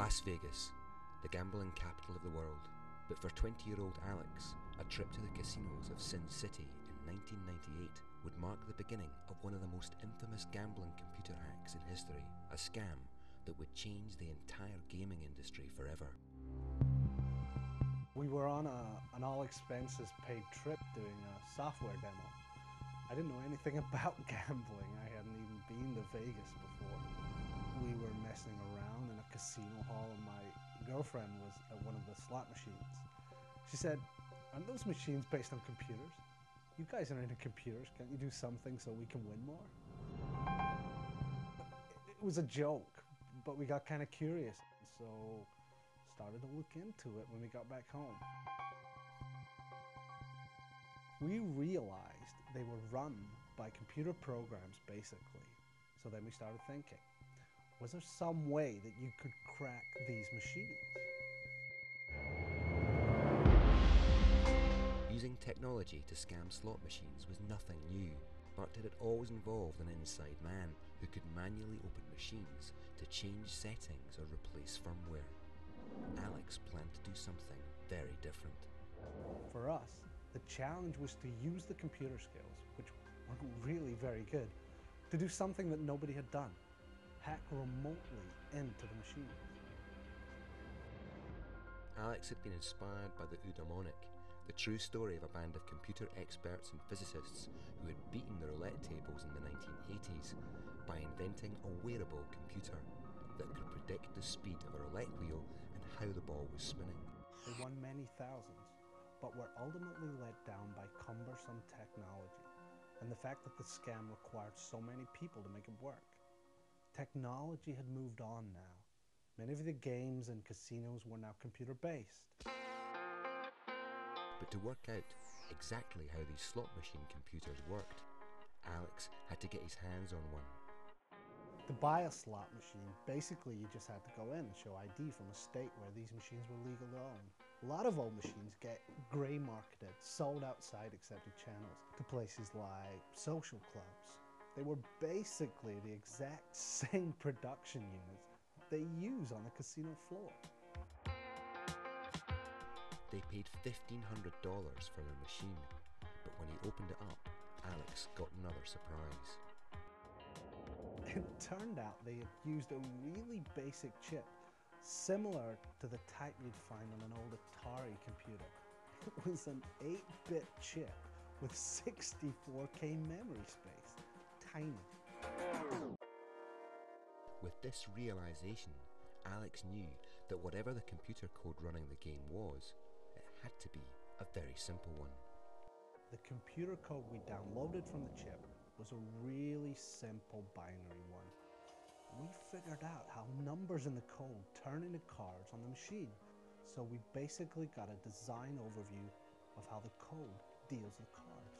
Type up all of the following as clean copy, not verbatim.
Las Vegas, the gambling capital of the world. But for 20-year-old Alex, a trip to the casinos of Sin City in 1998 would mark the beginning of one of the most infamous gambling computer hacks in history, a scam that would change the entire gaming industry forever. We were on an all-expenses paid trip doing a software demo. I didn't know anything about gambling. I hadn't even been to Vegas before. We were messing around in a casino hall and my girlfriend was at one of the slot machines. She said, "Aren't those machines based on computers? You guys are into computers. Can't you do something so we can win more?" It was a joke, but we got kind of curious. So started to look into it when we got back home. We realized they were run by computer programs, basically. So then we started thinking, was there some way that you could crack these machines? Using technology to scam slot machines was nothing new, but it had always involved an inside man who could manually open machines to change settings or replace firmware. Alex planned to do something very different. For us, the challenge was to use the computer skills, which weren't really very good, to do something that nobody had done. Hack remotely into the machines. Alex had been inspired by the Eudaimonic, the true story of a band of computer experts and physicists who had beaten the roulette tables in the 1980s by inventing a wearable computer that could predict the speed of a roulette wheel and how the ball was spinning. They won many thousands, but were ultimately let down by cumbersome technology and the fact that the scam required so many people to make it work. Technology had moved on now. Many of the games and casinos were now computer-based. But to work out exactly how these slot machine computers worked, Alex had to get his hands on one. To buy a slot machine, basically you just had to go in and show ID from a state where these machines were legal to own. A lot of old machines get grey marketed, sold outside accepted channels to places like social clubs. They were basically the exact same production units they use on the casino floor. They paid $1,500 for their machine, but when he opened it up, Alex got another surprise. It turned out they had used a really basic chip, similar to the type you'd find on an old Atari computer. It was an 8-bit chip with 64K memory space. Tiny. With this realization, Alex knew that whatever the computer code running the game was, it had to be a very simple one. The computer code we downloaded from the chip was a really simple binary one. We figured out how numbers in the code turn into cards on the machine. So we basically got a design overview of how the code deals with cards.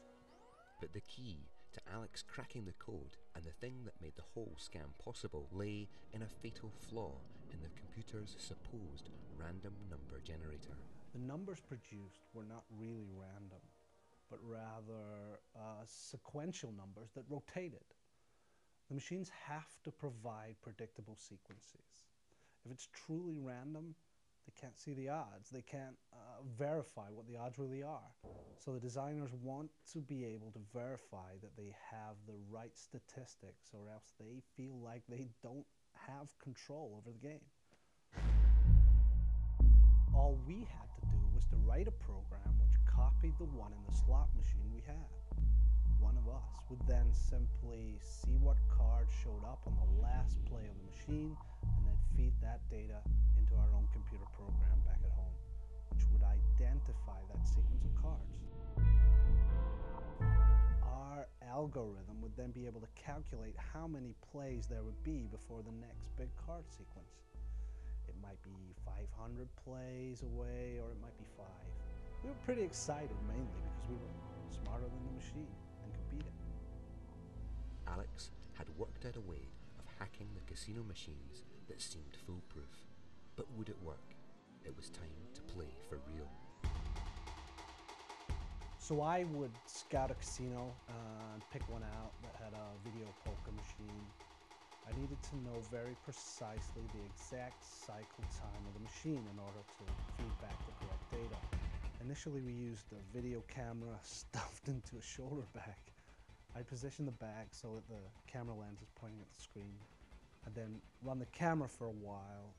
But the key to Alex cracking the code and the thing that made the whole scam possible lay in a fatal flaw in the computer's supposed random number generator. The numbers produced were not really random, but rather sequential numbers that rotated. The machines have to provide predictable sequences. If it's truly random, they can't see the odds. They can't verify what the odds really are. So the designers want to be able to verify that they have the right statistics, or else they feel like they don't have control over the game. All we had to do was to write a program which copied the one in the slot machine we had. One of us would then simply see what cards showed up on the last play of the machine and then feed that data into our own computer program back at home, which would identify that sequence of cards. Our algorithm would then be able to calculate how many plays there would be before the next big card sequence. It might be 500 plays away, or it might be 5. We were pretty excited, mainly because we were smarter than the machine and could beat it. Alex had worked out a way of hacking the casino machines that seemed foolproof. But would it work? It was time to play for real. So I would scout a casino and pick one out that had a video poker machine. I needed to know very precisely the exact cycle time of the machine in order to feed back the correct data. Initially, we used a video camera stuffed into a shoulder bag. I positioned the bag so that the camera lens is pointing at the screen. I then run the camera for a while.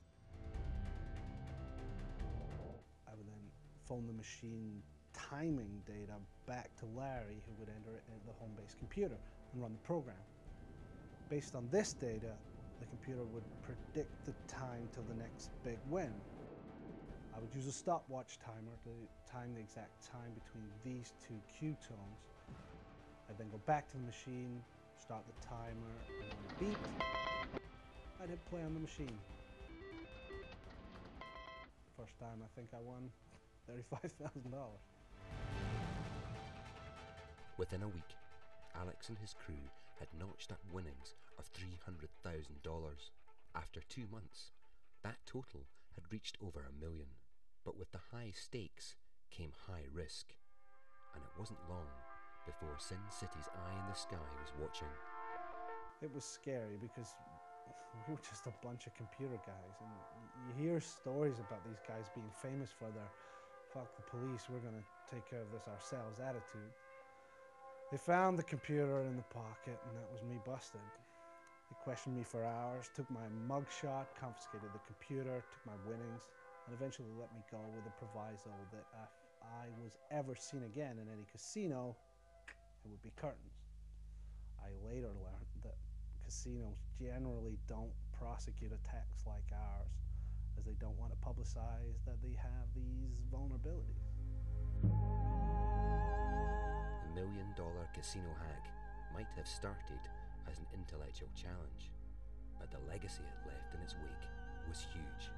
I would then phone the machine timing data back to Larry, who would enter it into the home-based computer and run the program. Based on this data, the computer would predict the time till the next big win. I would use a stopwatch timer to time the exact time between these two cue tones. I'd then go back to the machine, start the timer, and when it beeped, I'd hit play on the machine. First time I think I won $35,000. Within a week, Alex and his crew had notched up winnings of $300,000. After 2 months, that total had reached over $1 million. But with the high stakes came high risk, and it wasn't long before Sin City's eye in the sky was watching. It was scary because we were just a bunch of computer guys, and you hear stories about these guys being famous for their "fuck the police, we're gonna take care of this ourselves" attitude. They found the computer in the pocket, and that was me busted. They questioned me for hours, took my mugshot, confiscated the computer, took my winnings, and eventually let me go with a proviso that if I was ever seen again in any casino, it would be curtains. I later learned that casinos generally don't prosecute attacks like ours, as they don't want to publicize that they have these vulnerabilities. The $1 million casino hack might have started as an intellectual challenge, but the legacy it left in its wake was huge.